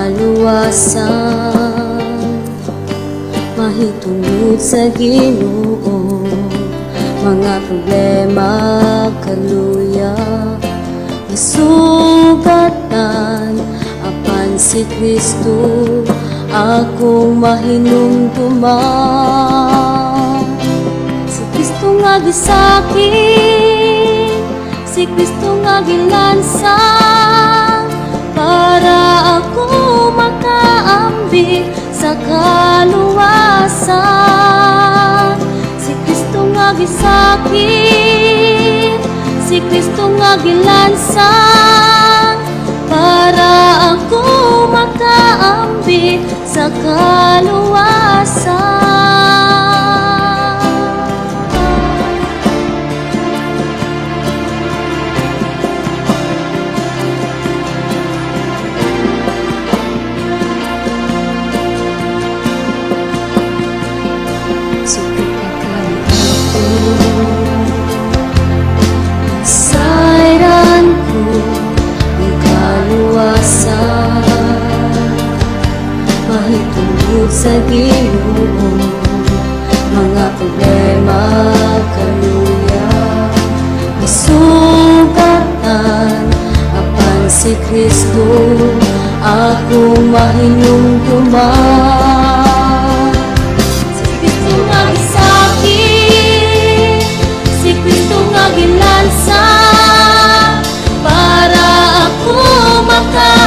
kaluwasan, mahitungod sa Ginoo, mga problema kaluya masugatan, apan si Kristo akong mahinumduman. Si Kristo nga gisakit, si Kristo nga gilansang, para ako makaambik sa kaluwasan. Si Kristo nga gisakit, si Kristo nga gilansang, para ako makaambik sa kaluwasan. Sayran ko ang kaluwasan, mahitungod sa Ginoo, mga problema kaluya masugatan, apan si Kristo akong mahinumduman. Si Kristo nga gisakit, si Kristo nga gilansang, para ako maka